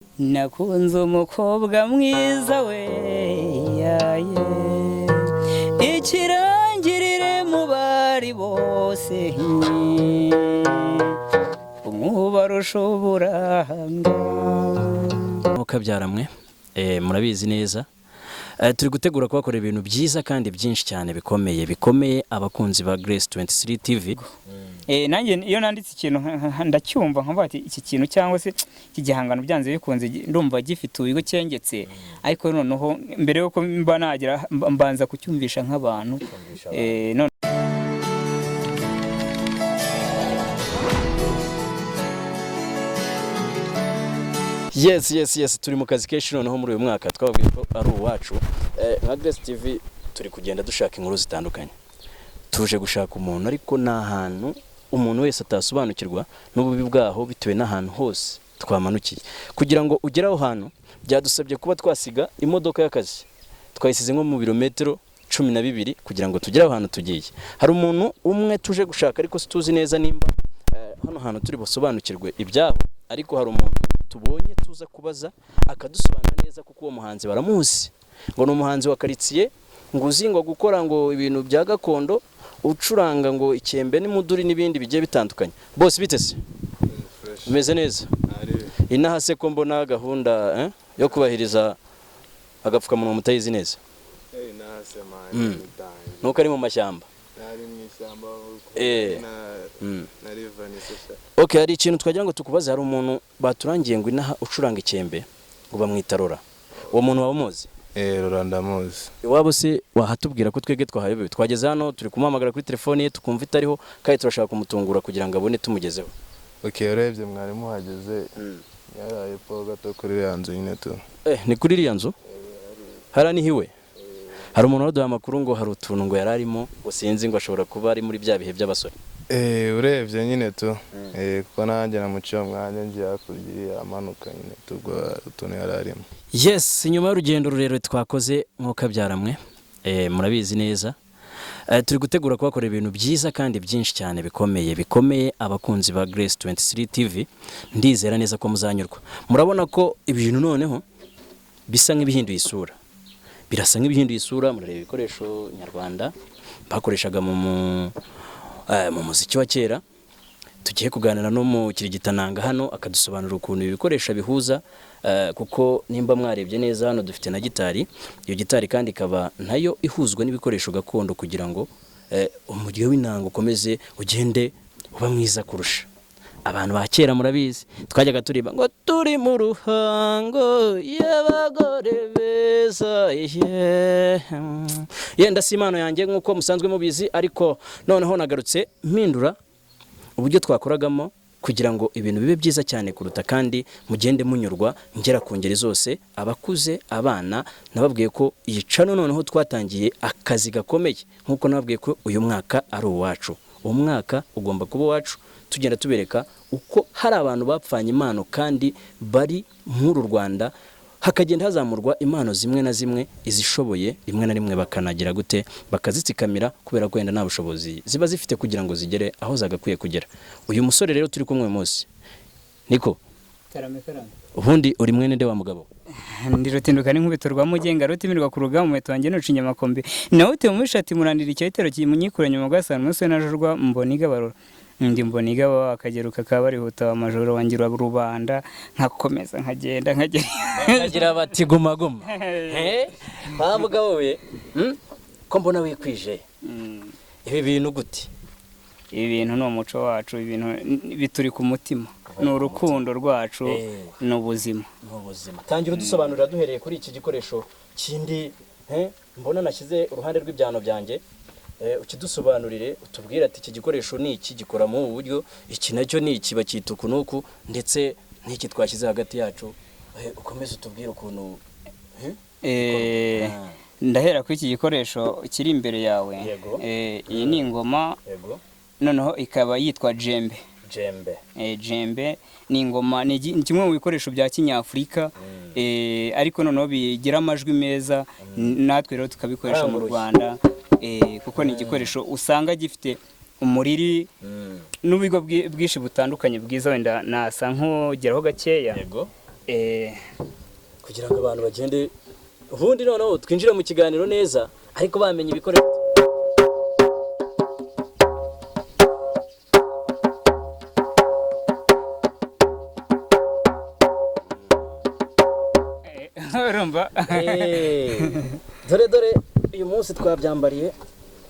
nakunze umukobwa mwiza we yaye ikirangirire mu bari bose umubarusha uburanga mukabyaramwe murabizi neza turi gutegura kubakorera ibintu byiza kandi byinshi cyane bikomeye abakunzi ba Grace 23 TV. Nanjye iyo nanditse ikintu ndacyumva nkavuga ati iki kintu cyangwa se iki gihangano byanze bikunze ndumva gifite ubigo cyengetse, ariko noneho mbere yuko mba nagira mbanza kucyumvisha nk'abantu none Yes turi mu kazi kenshi noneho muri uyu mwaka twababwiye ko ari uwacu. Nka Grace TV turi kugenda dushaka inkuru zitandukanye, tuje gushaka umuntu ariko n'ahantu umuntu wese atasobanukirwa n'ububi bwaho bitewe n'ahantu hose twamanukiye. Kugira ngo ugere aho hantu byadusabye kuba twasiga imodoka y'akazi, twayisize nko mu birometero 12 kugira ngo tugere aho hantu tugiye. Hari umuntu umwe tuje gushaka ariko situzi neza nimba hano hantu turi busobanukirwe ibyaho, ariko hari umuntu tubonye tuza kubaza akadusobanura neza kuko uwo muhanzi baramuzi ngo ni umuhanzi wa karitsiye, ngo uzi ngo gukora ngo ibintu bya gakondo, ucuranga ngo ikembe n'imuduri n'ibindi bigiye bitandukanye. Bose bitese umeze neza inaha se ko mbona gahunda yo kubahiriza agapfukamunwa mutayizi neza. Nuko ari mu mashyamba. Okay, hari ikintu twagira ngo tukubaze. Hari umuntu baturangiye ngo inaha ucuranga ikembe ngo bamwita Laurent. Uwo muntu wamuzi? Laurent ndamuzi. Iwabo se wahatubwira ko twege twahayobewe? Twageze hano turi kumuhamagara kuri telefone ye tukumva itariho, kandi turashaka kumutungura kugira ngo abone tumugezeho. Okay, urebye mwari muhageze yaraye po gato kuri yanzu nyine tu. Ni kuri iriya nzu? Hara ni hiwe? Hari umuntu waduha amakuru ngo hari utuntu ngo yararimo, ngo sinzi ngo ashobora kuba ari muri bya bihe by'abasore. Urebye nyine tu kuko nanjye namuciye mwanya ngiye hakurya amanuka nyine tugwa utuntu yararimo. Yes, inyuma y'urugendo rurerure twakoze nk'ukabyaramwe murabizi neza. Turi gutegura kubakorera ibintu byiza kandi byinshi cyane bikomeye abakunzi ba Grace 23 TV. Ndizera neza ko muzanyurwa. Murabona ko ibintu noneho bisa nk'ibihinduye isura. Birasa nk'ibihinduye isura. Murareba ibikoresho nyarwanda bakoreshaga mu muziki wa kera. Tugiye kuganira no mu kirigita nanga hano akadusobanura ukuntu ibikoresho bihuza, kuko nimba mwarebye neza hano dufite na gitari. Iyo gitari kandi ikaba nayo ihuzwa n'ibikoresho gakondo kugira ngo umuryo w'inanga ukomeze ugende uba mwiza kurusha. Abantu ba kera murabizi twajyaga turiba ngo turi mu ruhango y'abagore beza. Yenda si impano yanjye nk'uko musanzwe mubizi, ariko noneho nagarutse mpindura uburyo twakoragamo kugira ngo ibintu bibe byiza cyane kuruta, kandi mugende munyurwa ngera ku ngeri zose, abakuze, abana. Nababwiye ko iyi cano noneho twatangiye akazi gakomeye, nk'uko nababwiye ko uyu mwaka ari uwacu. Uwo mwaka ugomba kuba wacu, tugenda tubereka uko hari abantu bapfanye impano kandi bari muri Rwanda, hakagenda hazamurwa impano zimwe na zimwe, izishoboye rimwe na rimwe bakanagira gute bakazitsikamira kubera ko yenda nta bushobozi ziba zifite kugira ngo zigere aho zagakwiye kugera. Uyu musore rero turi kumwe munsi niko karame. Ubundi uri mwene nde wa mugabo? Ndi rutinduka n'inkubitorwa mugenga rutimirwa ku rugamba muheto wanjye nucinya makombe nawe te mumishati murandira icyitero kimunyikuranye mu gasana muswe najurwa mboniga barora ndi mboniga akageruka kabarihuta amajoro wangira rubanda nkakomeza nkagenda nkagira bati guma ba mugabo we ko mbona wikwije ibi bintu gute? Ibi bintu ni umuco wacu, ibintu bituri ku mutima, ni urukundo rwacu n'ubuzima. Tangira udusobanurira duhereye kuri iki gikoresho kindi mbona nashyize uruhande rw'ibyano byanjye, ukidusobanurire utubwire ati iki gikoresho ni iki, gikora mu buryo iki nacyo ni iki, bakita ukunuku, ndetse n'iki twashyize hagati yacu. Ukomeze utubwire ukuntu ndahera kuri iki gikoresho kiri imbere yawe. Iyi ni ingoma, noneho ikaba yitwa jembe. Jembe ni ingoma, ni kimwe mu bikoresho bya Kinyafurika, ariko noneho bigira amajwi meza, natwe rero tukabikoresha mu Rwanda, kuko ni igikoresho usanga gifite umuriri n'ubigo bwinshi butandukanye bwiza. Wenda nasa nkogeraho gakeya. kugira ngo abantu bagende ubundi noneho twinjira mu kiganiro neza ariko bamenye ibikoresho. urumva dore uyu munsi twabyambariye,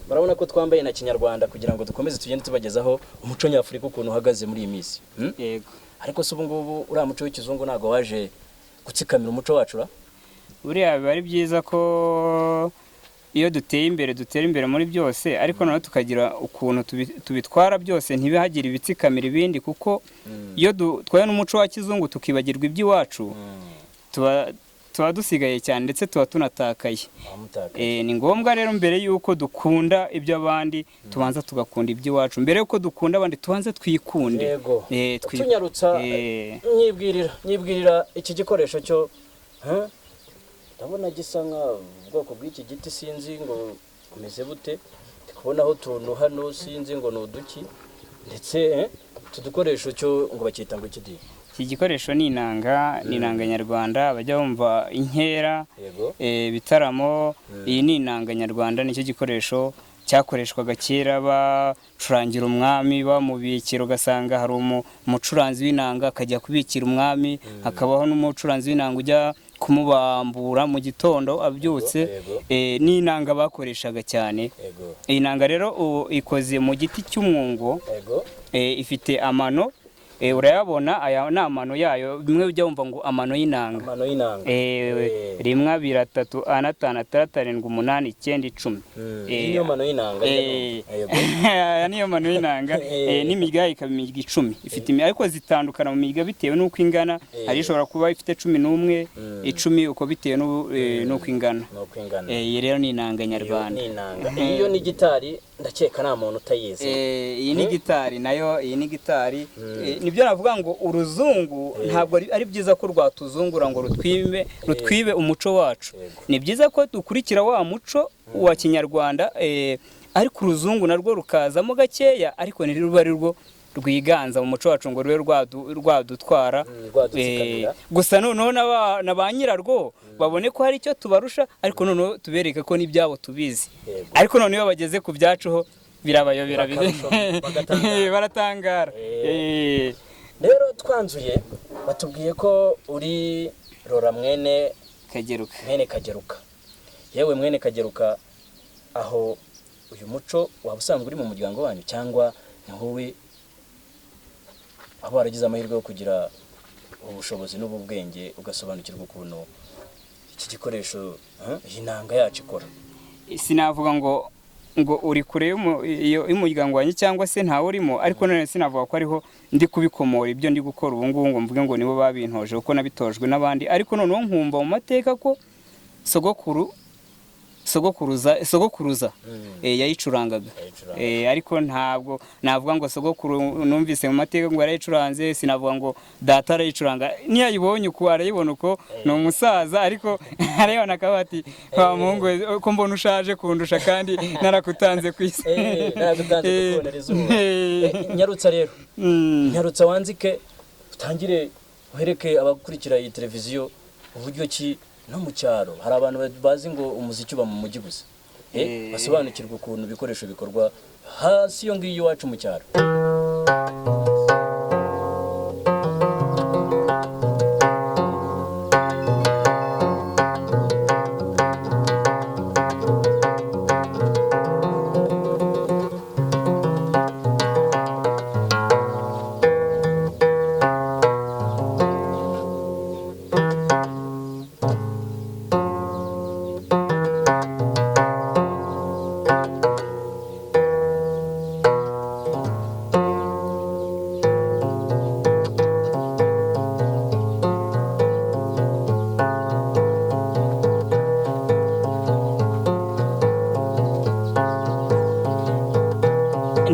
barabona ko twambaye na kinyarwanda kugira ngo dukomeze tugende tubagezaho umuco nyafurika ukuntu uhagaze muri iyi minsi. yego, ariko se ubu ngubu uriya muco w'ikizungu ntabwo waje gutsikamira umuco wacu ra? buriya biba ari byiza ko iyo dutera imbere muri byose, ariko noneho tukagira ukuntu tubitwara byose ntibihagire ibitsikamira ibindi, kuko iyo dutwaye n'umuco wa kizungu tukibagirwa iby'iwacu tuba dusigaye cyane ndetse tuba tunatakaye. Ni ngombwa rero mbere y'uko dukunda iby'abandi tubanza tugakunda iby'iwacu, mbere y'uko dukunda abandi tubanze twikunde. tunyarutsa nyibwirira iki gikoresho cyo ndabona gisa nk'ubwoko bw'iki giti, sinzi ngo umeze bute, ndi kubonaho utuntu hano sinzi ngo ni uduki, ndetse tudukoresho cyo ngo bacyita ngo iki? Iki gikoresho ni inanga, ni inanga nyarwanda, bajya bumva inkera, ibitaramo. Iyi ni inanga nyarwanda, nicyo gikoresho cyakoreshwaga kera bacurangira umwami, bamubikira, ugasanga hari umucuranzi w'inanga akajya kubikira umwami, hakabaho n'umucuranzi w'inanga ujya kumubambura mu gitondo abyutse. Ni inanga bakoreshaga cyane. Iyi nanga rero ikoze mu giti cy'umwungo, ifite amano. Urayabona, aya ni amano yayo, bimwe ujya wumva ngo amano y'inanga. 1 2 3 4 5 6 7 8 9 10. Niyo mano y'inanga. Niyo mano y'inanga. N'imirya ikaba imirya 10. Ifite ariko zitandukana mu mirya bitewe n'uko ingana. Hari ishobora kuba ifite 11, 10 uko bitewe n'uko ingana. Iyi rero ni inanga nyarwanda. Iyo ni gitari ndakeka nta muntu utayizi. Iyi ni gitari nayo, iyi ni gitari. Nibyo navuga ngo uruzungu ntabwo ari byiza ko rwatuzungura ngo rutwibe umuco wacu. Ni byiza ko dukurikira wa muco wa kinyarwanda, ariko uruzungu narwo rukazamo gakeya, ariko ni ruba ari rwo rwiganza mu muco wacu ngo rube rwadutwara. Gusa noneho na ba nyirarwo babone ko hari icyo tubarusha, ariko noneho tubereke ko n'ibyabo tubizi. Ariko noneho bageze ku byacu ho birabayobera, baratangara. Rero twanzuye batubwiye ko uri Laurent mwene Kageruka. Yewe mwene Kageruka, aho uyu muco waba usanzwe uri mu muryango wanyu cyangwa ni wowe abo waragize amahirwe yo kugira ubushobozi n'ubwenge ugasobanukirwa ukuntu iki gikoresho iyi nanga yacu ikora? Sinavuga ngo uri kure y'umuryango wanyu cyangwa se ntawe urimo, ariko none sinavuga ko ariho ndi kubikomora ibyo ndi gukora ubu ngubu ngo mvuge ngo nibo babintoje, kuko nabitojwe n'abandi. Ariko noneho nkumva mu mateka ko sogokuruza yayicurangaga. Ariko ntabwo navuga ngo sogokuru numvise mu mateka ngo yarayicuranze, sinavuga ngo data arayicuranga. Niyayibonye uko arayibona uko ni umusaza, ariko arayibona akabati wa muhungu ko mbona ushaje kundusha kandi narakutanze ku isi. Nyarutsa rero, nyarutsa wanzike utangire uhereke abakurikira iyi televiziyo uburyo ki no mu cyaro hari abantu bazi ngo umuziki uba mu mujyi gusa, basobanukirwa ukuntu ibikoresho bikorwa hasi yo ngiyo iwacu mu cyaro.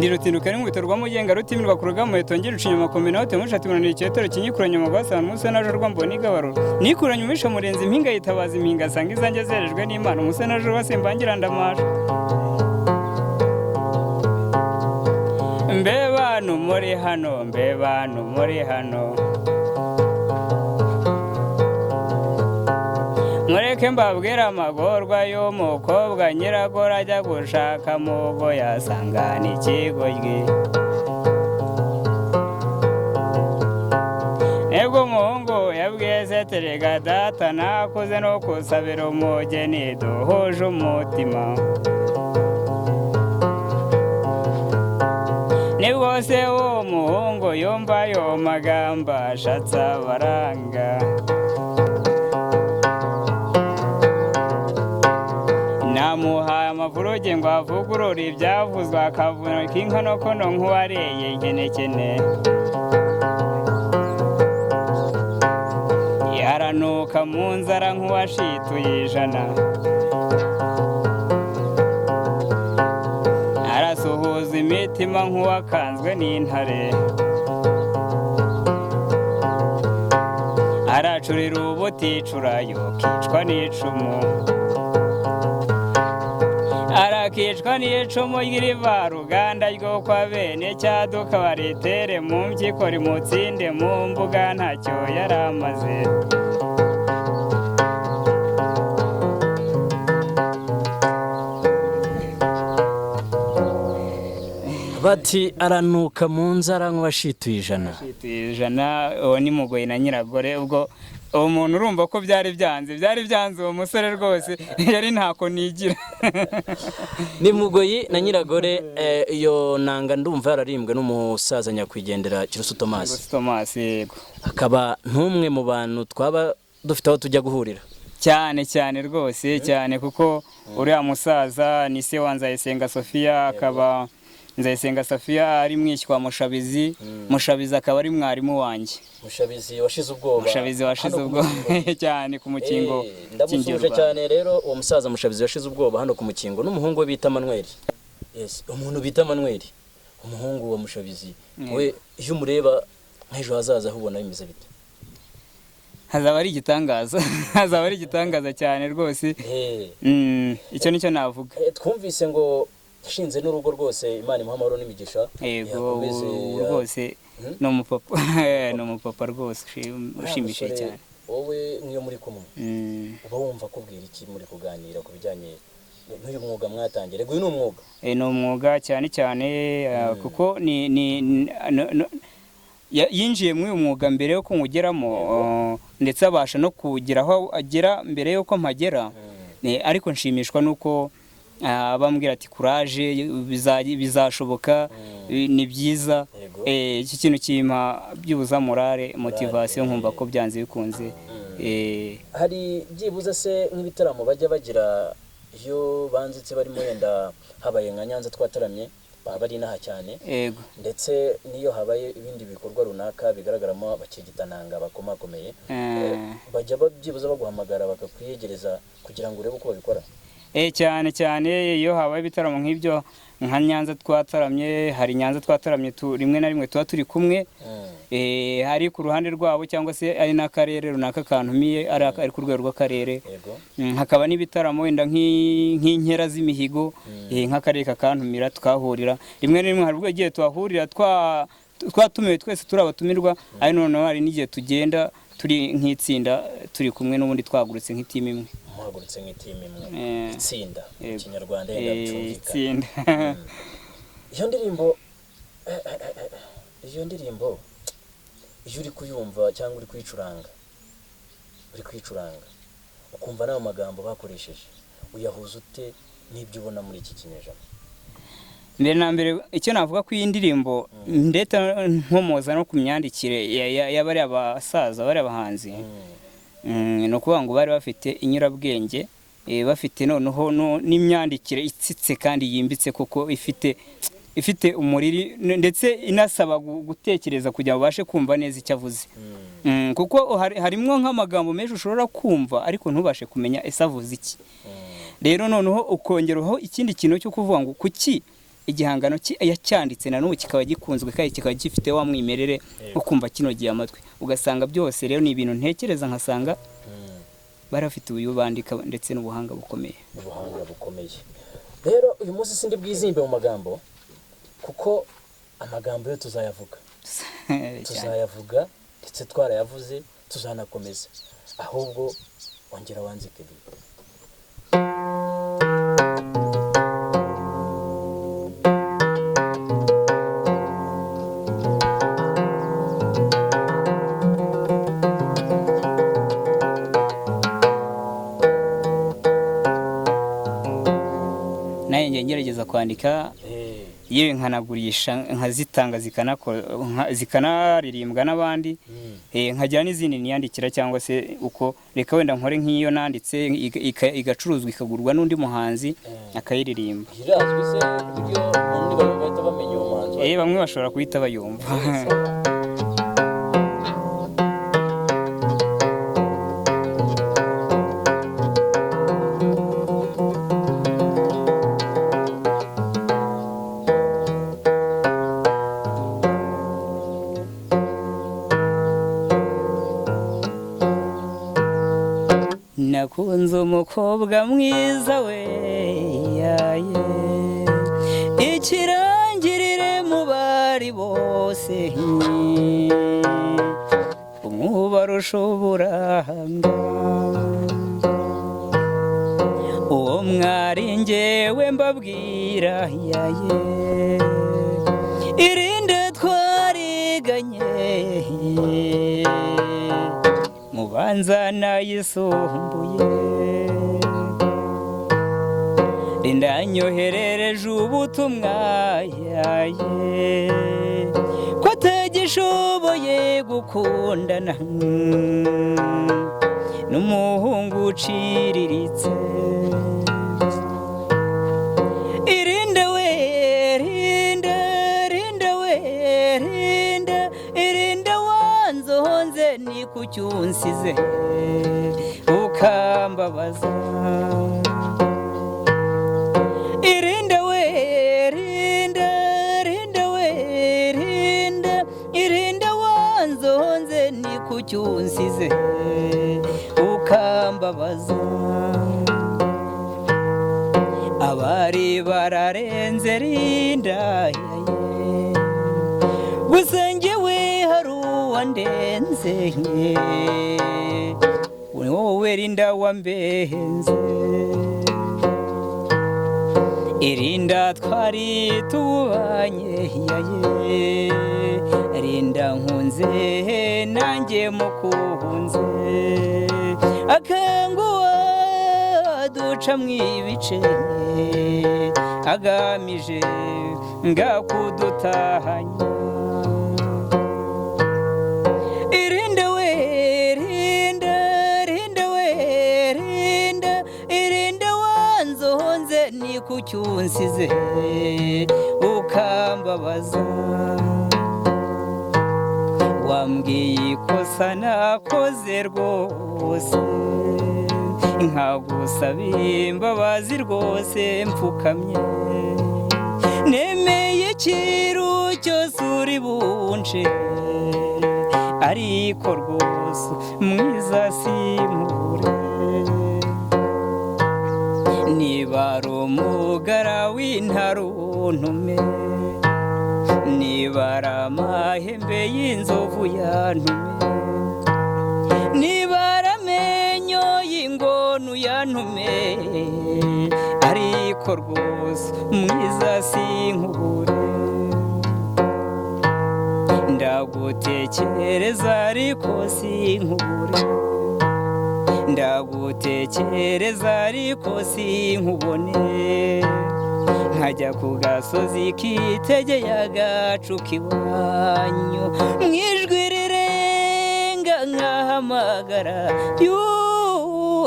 Rutinduka ni ngwitorwa mugenga rutimirwa kuruga mu etongera ucinyuma kombinote mushati munanira cyetero kinyikuranye mu gwasa musa naje rwambo nigabaro nikuranye umisha murenzi impinga yitabaza impinga sanga izange zerejwe n'Imana musa naje basembangira ndamaje mbebano muri hano mureke mbabwire amagorwa y'umukobwa nyiragora ajya gushaka mugo yasanga n'ikigoryi nibwo umuhungu yabwiye se terega data nakuze no kusabira umugeni duhuje umutima nibwo se uwo muhungu yumva ayo magambo ashatse abaranga namuhaye amavuruge ngo avugurure ibyavuzwe akavunika inkonokono nk'uwariye inkenekene yaranuka mu nzara nk'uwashituye ijana arasuhuza imitima nk'uwakanzwe n'intare aracurira ubuticura yokicwa n'icumu arakicwa n'icumu ry'irivaruganda ryo kwa bene cyaduka baritere mu mpyiko rimutsinde mu mbuga ntacyo yari amaze bati aranuka mu nzara nk'uwashituye ijana uwo ni mugoyi na nyiragore ubwo uwo muntu urumva ko byari byanze uwo musore rwose yari ntako nigira ni mugoyi na nyiragore iyo nanga ndumva yararimbwe n'umusaza nyakwigendera Kirusu Thomas yego akaba ntumwe mu bantu twaba dufite aho tujya guhurira cyane rwose cyane kuko uriya musaza ni se wa Nzayisenga Sophia akaba Nzayisenga Sophia ari mwishywa Mushabizi akaba ari mwarimu wanjye Mushabizi washize ubwoba cyane ku mukingo ndamusuje cyane rero uwo musaza Mushabizi washize ubwoba hano ku mukingo n'umuhungu we bita Manuel umuntu bita Manuel umuhungu wa Mushabizi we iyo umureba nk'ejo hazaza ubona bimeze bite hazaba ari igitangaza cyane rwose icyo nicyo navuga twumvise ngo shinze n'urugo rwose Imana imuha amahoro n'imigisha yego rwose no umupapa rwose ushimishije cyane wowe nk'iyo muri kumwe uba wumva kubwira iki muri kuganira ku bijyanye n'uyu mwuga mwatangiye rego uyu ni umwuga ni umwuga cyane kuko yinjiye muri uyu mwuga mbere yo kuwugeramo ndetse abasha no kugira aho agera mbere y'uko mpagera ariko nshimishwa n'uko bambwira ati kuraje bizashoboka ni byiza iki kintu kimpa byubuza morale motivation nkumva ko byanze bikunze hari byibuze se nk'ibitaramo bajya bagira iyo banzitse barimo yenda habaye nka Nyanza twataramye baba ari naha cyane yego ndetse niyo habaye ibindi bikorwa runaka bigaragaramo abakigitananga bakomakomeye bajya byibuza baguhamagara bakakwiyegereza kugira ngo urebe uko babikora cyane iyo habaye ibitaramo nk'ibyo nka Nyanza twataramye hari Nyanza twataramye rimwe na rimwe tuba turi kumwe hari ku ruhande rwabo cyangwa se ari n'akarere runaka kantumiye ari ku rwego rw'akarere hakaba n'ibitaramo wenda nk'inkera z'imihigo nk'akarere kakantumira tukahurira rimwe na rimwe hari ubwo igihe tuhahurira twatumiwe twese turi abatumirwa ari noneho hari n'igihe tugenda turi nk'itsinda turi kumwe n'ubundi twagurutse nk'itimu imwe muhagurutse nk'itimu imwe itsinda mu kinyarwanda itsinda iyo ndirimbo iyo uri kuyumva cyangwa uri kwicuranga ukumva n'ayo magambo bakoresheje uyahuza ute n'ibyo ubona muri iki kinyejana mbere na mbere icyo navuga ko iyi ndirimbo ndetse nkomoza no ku myandikire y'abari abasaza bari abahanzi ni ukuvuga ngo bari bafite inyurabwenge bafite noneho n'imyandikire itsitse kandi yimbitse kuko ifite umuriri ndetse inasaba gutekereza kugira ngo ubashe kumva neza icyo avuze kuko harimo nk'amagambo menshi ushobora kumva ariko ntubashe kumenya ese avuze iki rero noneho ukongeraho ikindi kintu cyo kuvuga ngo kuki igihangano yacyanditse na n'ubu kikaba gikunzwe kandi kikaba gifite wa mwimerere wo kumva kinogeye amatwi ugasanga byose rero ni ibintu ntekereza nkasanga barafite uyu bandika ndetse n'ubuhanga bukomeye rero uyu munsi sindi bwizimbe mu magambo kuko amagambo yo tuzayavuga ndetse twarayavuze tuzanakomeza ahubwo ongera wanzike naye ngerageza kwandika yewe nkanagurisha nkazitanga zikanaririmbwa n'abandi nkagira n'izindi niyandikira cyangwa se uko reka wenda nkore nk'iyo nanditse igacuruzwa ikagurwa n'undi muhanzi akayiririmba. irazwi se uburyo ubundi bahita bamenya uwo muhanzi bamwe bashobora kuhita bayumva. nakunze umukobwa mwiza we yaye ikirangirire mu bari bose umwubarusha uburanga uwo mwari njyewe mbabwira yaye irinde twariganye mubanza nayisumbuye ndanyoherereje ubutumwa yaye ko atagishoboye gukundana n'umuhungu uciriritse. irinde we irinde wanzonze ni kucyunsize ukambabaza. irinde we irinde wanzonze ni kucyunsize ukambabaza. abari bararenze rinda gusa njyewe hari uwandenze wowe rinda wambenze. irinda twari tubanye yaye rinda nkunze nanjye mukunze akanguwa duca mwibice agamije ngakudutahanya. irinde we irinde wanzonze ni kucyunsize ukambabaza. wambwiye ikosa nakoze rwose nkagusaba imbabazi rwose mpfukamye nemeye ikiru cyose uri bunce ariko rwose mwiza simpure. niba ari umugara w'intaruntume niba ari amahembe y'inzovu yantume niba ari amenyo y'ingonu yantume ariko rwose mwiza sinkubure. ndagutekereza ariko sinkubure ndagutekereza ariko sinkubone nkajya ku gasozi kitegeye agacu k'iwanyu mwijwi rirenga nkahamagara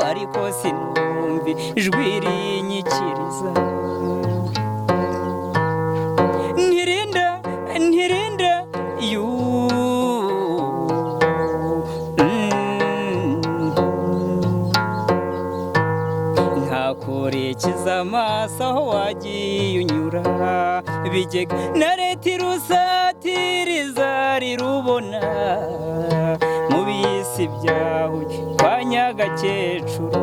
ariko sinumvi ijwi rinyikiriza. ntirinda nkakurikiza amaso aho wagiye unyura bigega na leta irusatiriza rirubona mu bisi byawe kwa nyagakecuru.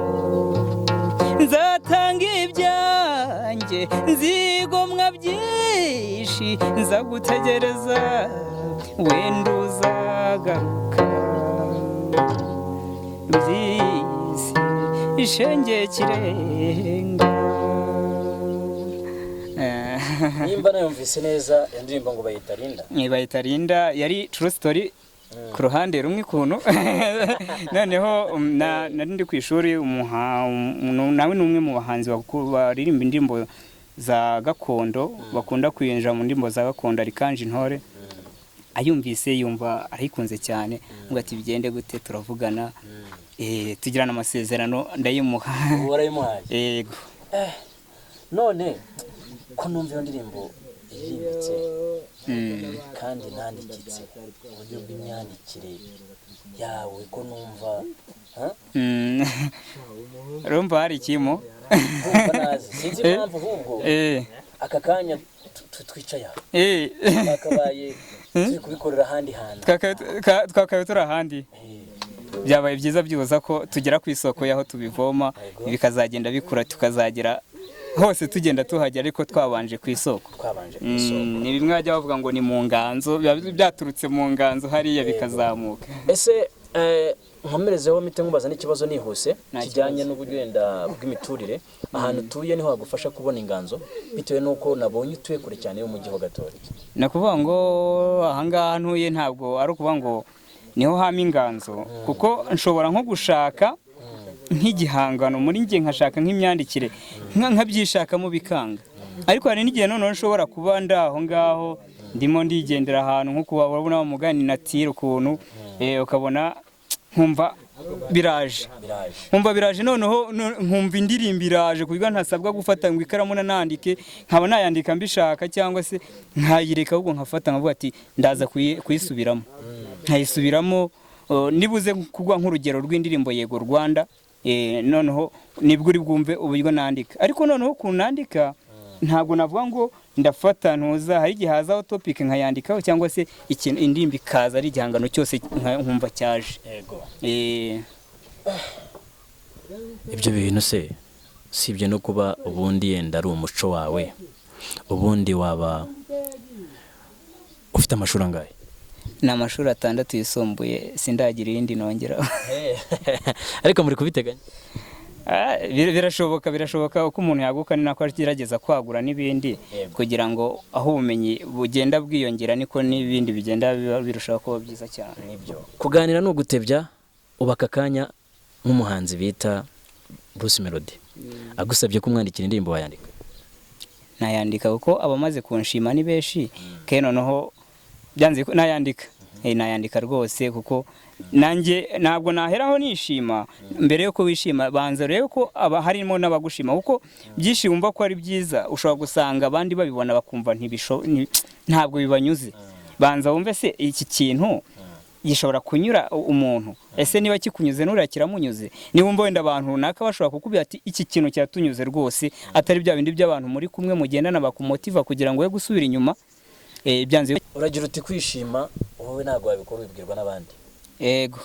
nzatanga ibyanjye nzigomwa byinshi nzagutegereza wenda uzagaruka byisi ishenge kirenga. nimba nayumvise neza iyo ndirimbo ngo bayita Linda. Bayita Linda, yari true story ku ruhande rumwe kuntu. Noneho nari ndi ku ishuri, nawe n'umwe mu bahanzi baririmba indirimbo za gakondo, bakunda kwinjira mu ndirimbo za gakondo, ari Kanje Intore. Ayumvise yumva arikunze cyane, ngo ati bigende gute, turavugana, tugirana amasezerano, ndayimuha. Warayimuhaye? Yego. None ko numva iyo ndirimbo irimbitse kandi nandikitse uburyo bw'imyandikire yawe, ko numva rumva hari ikimo. Sinzi impamvu ahubwo aka kanya twicaye aha twakabaye turi kubikorera ahandi hantu, twakabaye turi ahandi. Byabaye byiza byibuza ko tugera ku isoko y'aho tubivoma, bikazagenda bikura, tukazagera hose tugenda tuhajya, ariko twabanje ku isoko. Ni bimwe bajya bavuga ngo ni mu nganzo, byaturutse mu nganzo hariya bikazamuka. Ese nkomerezeho mite nkubaza n'ikibazo nihuse kijyanye n'ubugenda bw'imiturire. Ahantu utuye niho hagufasha kubona inganzo, bitewe n'uko nabonye utuye kure cyane yo mu gihugu gatori? Nakuvuga ngo ahangaha ntuye ntabwo ari ukuvuga ngo niho hama inganzo, kuko nshobora nko gushaka nk'igihangano muri njye, nkashaka nk'imyandikire nkabyishakamo bikanga. Ariko hari n'igihe noneho nshobora kuba ndaho ngaho ndimo ndigendera ahantu, nko kuba urabona umugani natire ukuntu, ukabona nkumva biraje, noneho nkumva indirimbo iraje, kuburyo ntasabwa gufata ngo ikaramu nandike, nkaba nayandika mbishaka, cyangwa se nkayireka ahubwo nkafata nkavuga ati ndaza kuyisubiramo, nkayisubiramo. Nibuze kugwa nk'urugero rw'indirimbo Yego Rwanda, noneho nibwo uri bwumve uburyo nandika. Ariko noneho kunandika ntabwo navuga ngo ndafata ntuza, hari igihe hazaho topic nkayandikaho, cyangwa se ikintu indirimbo ikaza ari igihangano cyose nkumva cyaje. Ibyo bintu se sibye no kuba ubundi yenda ari umuco wawe, ubundi waba ufite amashuri angahe? Ni amashuri 6 yisumbuye, sindagira irindi nongeraho. Ariko muri kubiteganya? Birashoboka uko umuntu yaguka, ni nako agerageza kwagura n'ibindi, kugira ngo aho ubumenyi bugenda bwiyongera niko n'ibindi bigenda birushaho kuba byiza cyane. Nibyo. Kuganira no gutebya, ubaka kanya nk'umuhanzi bita Bruce Melody agusabye kumwandikira indirimbo wayandika? Nayandika kuko abamaze kunshima ni benshi, ke noneho byanze ko nayandika rwose, kuko nanjye ntabwo naheraho nishima. Mbere yuko wishima banza rero ko aba harimo n'abagushima, kuko byinshi wumva ko ari byiza ushobora gusanga abandi babibona bakumva ntabwo bibanyuze. Banza wumve se iki kintu gishobora kunyura umuntu, ese niba kikunyuze nura kiramunyuze. Niba wumva wenda abantu runaka bashobora kukubwira ati iki kintu cyatunyuze rwose, atari bya bindi by'abantu muri kumwe mugendana bakumotiva kugira ngo we gusubira inyuma. Byanze uragira uti kwishima wowe ntabwo wabikora, ubibwirwa n'abandi. Yego.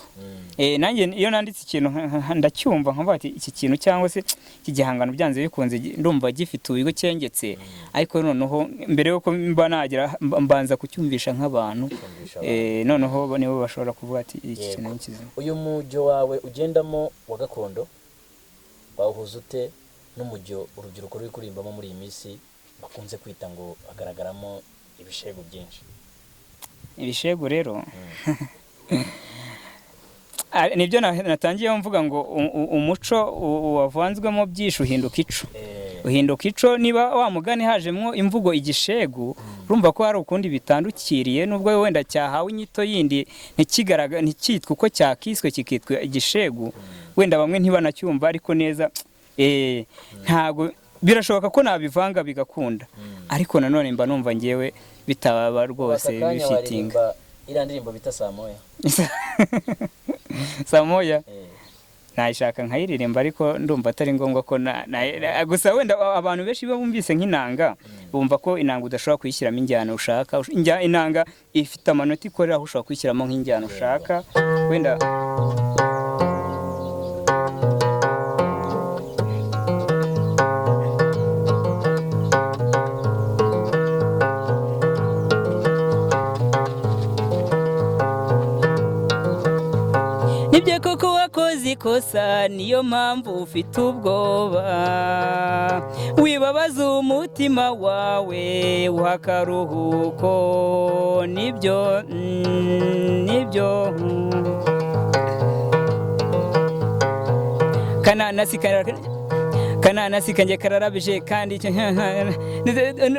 Nanjye iyo nanditse ikintu ndacyumva nkavuga ati iki kintu cyangwa se iki gihangano byanze bikunze ndumva gifite ubigo cyengetse, ariko noneho mbere yuko mba nagira mbanza kucyumvisha nk'abantu, noneho nibo bashobora kuvuga ati iki kintu n'ikizima. Uyu mujyo wawe ugendamo wa gakondo bawuhuza ute n'umujyo urubyiruko ruri kurimbamo muri iyi minsi bakunze kwita ngo agaragaramo ibishegu byinshi? Ibishegu rero nibyo natangiye mvuga ngo umuco wavanzwemo byinshi uhinduka ico. Niba wa mugani hajemwo imvugo igishegu, urumva ko hari ukundi bitandukiriye, nubwo wenda cyahawe inyito yindi ntikitwa uko cyakiswe kikitwa igishegu, wenda bamwe ntibanacyumva ariko neza. Ntago birashoboka ko nabivanga bigakunda, ariko nanone mba numva ngewe bitababa rwose bifitinga. Iriya ndirimbo bita Samoya Samoya nayishaka nkayiririmba, ariko ndumva atari ngombwa ko gusa wenda abantu benshi bumvise nk'inanga bumva ko inanga udashobora kuyishyiramo injyana ushaka. Inanga ifite amanota ikorera aho ushobora kuyishyiramo nk'injyana ushaka wenda. Nibyo koko wakoze ikosa niyo mpamvu ufite ubwoba wibabaza umutima wawe uha akaruhuko nibyo nibyo kananasi kanjye kararabije kandi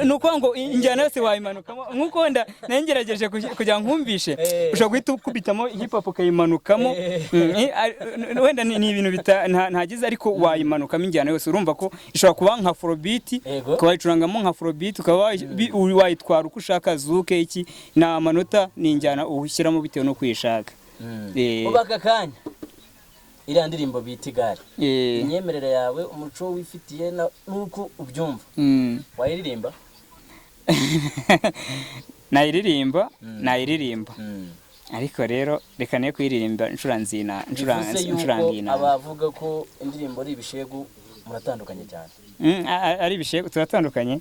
nuko ngo injyana yose wayimanukamo nkuko nangerageje kugira nkumvishe ushobora guhita ukubitamo hip hop ukayimanukamo wenda ni ibintu ntagize ariko wayimanukamo injyana yose urumva ko ishobora kuba nka afrobeat ukayicurangamo nka afrobeat ukaba wayitwara uko ushaka zuke iki ni amanota ni injyana ushyiramo bitewe no kwishaka ubaka kanya iriya ndirimbo bita igare imyemerere yawe umuco wifitiye nuko ubyumva wayiririmba nayiririmba ariko rero reka ne kuyiririmba incuranzina abavuga ko indirimbo ari ibishegu muratandukanye cyane ari ibishegu turatandukanye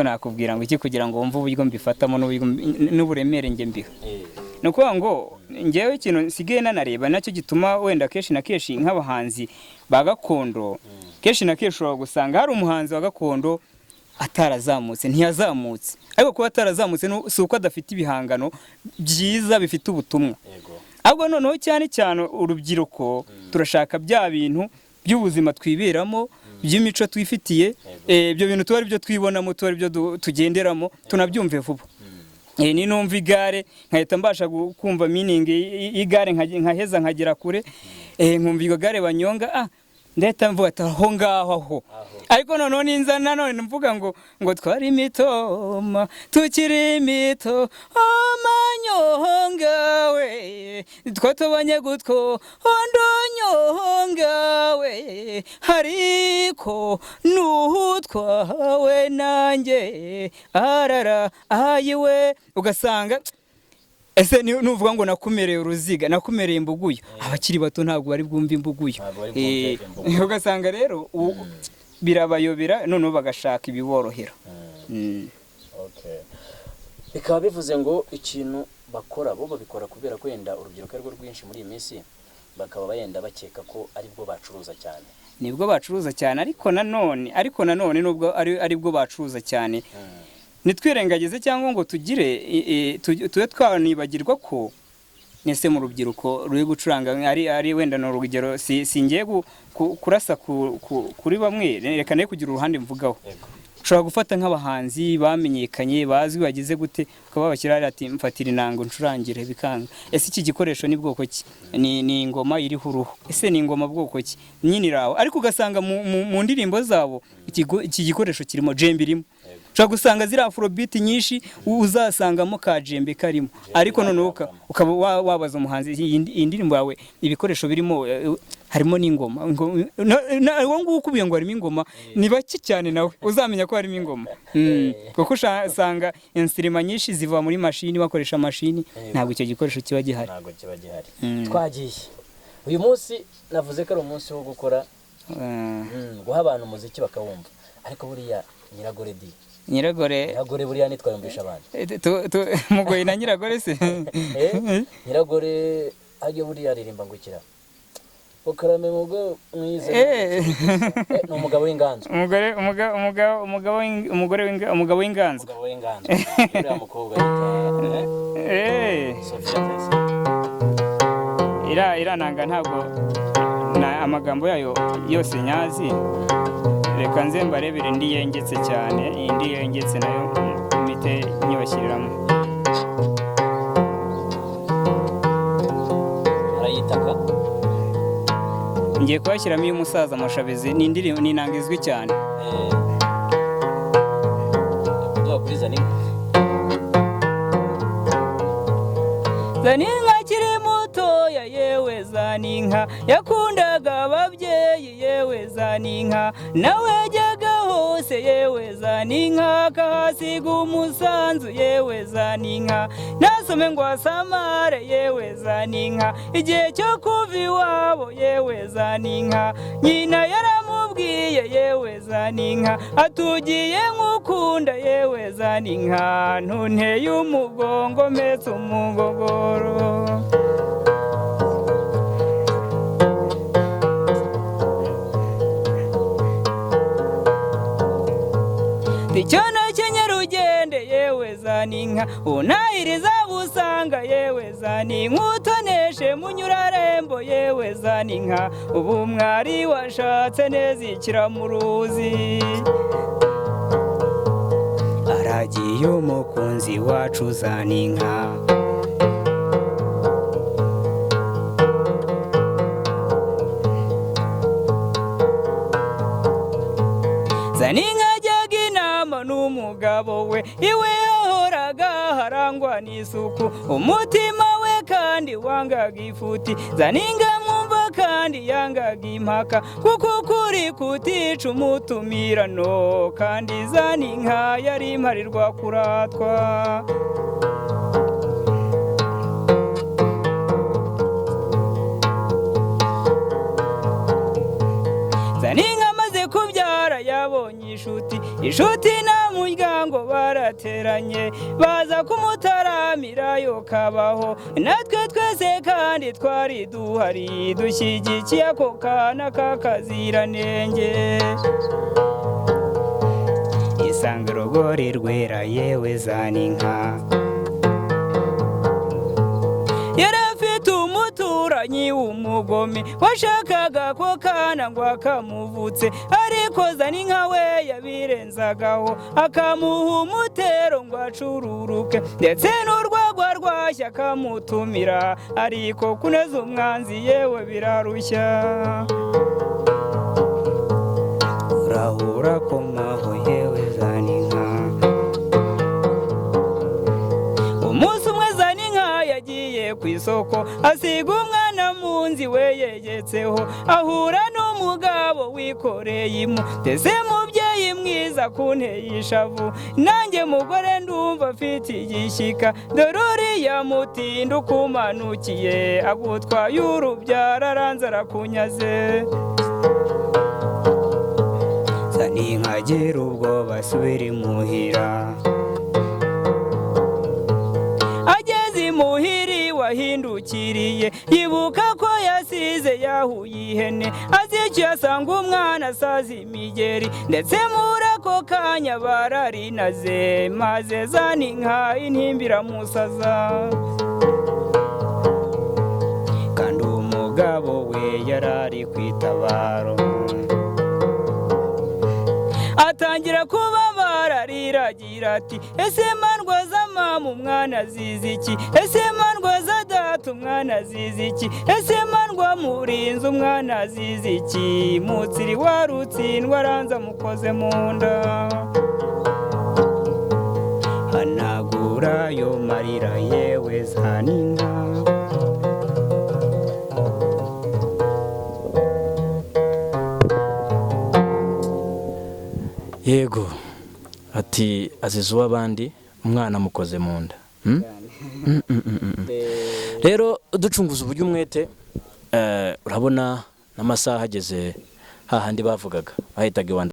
nakubwira ngo iki kugira ngo wumve uburyo mbifatamo n'uburemere nge mbiha nuko ngo ngewe ikintu nsigaye nanareba nacyo gituma wenda kenshi na kenshi nk'abahanzi ba gakondo kenshi na kenshi ushobora gusanga hari umuhanzi wa gakondo ntiyazamutse ariko kuba atarazamutse si uko adafite ibihangano byiza bifite ubutumwa ahubwo noneho cyane cyane urubyiruko turashaka bya bintu by'ubuzima twiberamo by'imico twifitiye ibyo bintu tuba ari byo twibonamo tuba ari byo tugenderamo tunabyumve vuba ni numva igare nkahita mbasha kumva meaning y'igare nkaheza nkagera kure nkumva iyo gare banyonga ndahita mvuga ati aho ngaho ariko noneho ninza nanone mvuga ngo twari mitoma tukiri mito amanyonga we twatobanye gutwo ondonyonga we hariko nuhutwawe nanjye arara ayiwe ugasanga ese nuvuga ngo nakumereye uruziga nakumereye imbuguyo abakiri bato ntabwo bari bwumve imbuguyo ugasanga rero birabayobera noneho bagashaka ibiborohera bikaba bivuze ngo ikintu bakora bo babikora kubera ko yenda urubyiruko rwo rwinshi muri iyi minsi bakaba bayenda bakeka ko aribwo bacuruza cyane nibwo bacuruza cyane ariko nanone nubwo aribwo bacuruza cyane nitwirengagize cyangwa ngo tube twanibagirwa ko nese mu rubyiruko ruri gucuranga ari wenda no rugero singiye kurasa kuri bamwe reka ne kugira uruhande mvugaho ushobora gufata nk'abahanzi bamenyekanye bazwi bagize gute ukaba babashyira ati mfatira inanga ncurangire bikanga ese iki gikoresho ni bwoko ki ni ingoma iriho uruhu ese ni ingoma bwoko ki nyine iraho ariko ugasanga mu ndirimbo zabo iki gikoresho kirimo jembe irimo ushobora gusanga ziri afrobeat nyinshi uzasangamo ka jembe karimo ariko noneho ukaba wabaza umuhanzi iyi ndirimbo yawe ibikoresho birimo harimo n'ingoma wowe nguwo ukubiye ngo harimo ingoma ni bake cyane nawe uzamenya ko harimo ingoma kuko usanga instruments nyinshi ziva muri mashini bakoresha mashini ntabwo icyo gikoresho kiba gihari twagiye uyu munsi navuze ko ari umunsi wo gukora guha abantu umuziki bakawumva ariko buriya nyiragore buriya nitwayumvisha abantu mugoyi na nyiragore se nyiragore ajye buriya aririmba ngo ikira ukarame mugo mwiza ni umugabo w'inganzo umugabo w'inganzo uriya mukobwa ira nanga ntabwo amagambo yayo yose nyazi reka nze mbarebere indi yengetse cyane indi yengetse nayo mite nyibashyiriramo arayitaka ngiye kubashyiramo iy'umusaza amashabezi ni inanga izwi cyane zaninka kiri mutoya yewe zaninka yakundaga ababyeyi yewe zaninka nawe yajyaga hose yewe zaninka kahasiga umusanzu yewe zaninka nasome ngo asamare yewe zaninka igihe cyo kuva iwabo yewe zaninka nyina yaramubwiye yewe zaninka atugiye nk'ukunda yewe zaninka ntunteye umugongo mpetse umugogoro icyono cy'Nyarugende yewe zaninka unahiriza busanga yewe zaninka utoneshe munyurarembo yewe zaninka ubu mwari washatse neza ikiramuruzi aragiye umukunzi wacu zaninka zaninka ajyaga inama n'umugabo we iwe yahoraga harangwa n'isuku umutima we kandi wangaga ifuti zaninka mwumva kandi yangaga impaka kuko ukuri kutica umutumirano kandi zaninka yari imparirwa kuratwa zaninka amaze kubyara yabonye inshuti na muryango barateranye baza kumutaramirayo kabaho natwe twese kandi twari duhari dushyigikiye ako kana k'akaziranenge isanga urugori rwera yewe zaninka umuturanyi w'umugome washakaga ko kana ngo akamuvutse ariko zaninka we yabirenzagaho akamuha umutero ngo acururuke ndetse n'urwagwa rwashya akamutumira ariko kuneza umwanzi yewe birarushya urahura ko mwaho yewe zaninka umunsi umwe zaninka yagiye ku isoko asiga umwana munzi we yegetseho ahura n'umugabo wikoreye impu ndetse mubyeyi mwiza kunteye ishavu nanjye mugore ndumva afite igishyika dore uriya mutinda ukumanukiye agutwaye urubyaro aranze arakunyaze zaninka agira ubwoba asubira imuhira muhiri wahindukiriye yibuka ko yasize yahuye ihene azi icyo yasanga umwana asaza imigeri ndetse muri ako kanya bararinaze maze zaninka intimbira musaza kandi umugabo we yarari kwitabaro atangira kubabara ariragira ati ese mandwaza mama umwana azize iki ese mandwaza data umwana azize iki ese mandwa murinzi umwana azize iki mutsiri warutsindwa aranza mukoze mu nda hanagura yo marira yewe zaninka yego ati azize uw'abandi umwana mukoze mu nda rero ducunguza uburyo umwete urabona n'amasaha ageze hahandi bavugaga bahitaga iwanda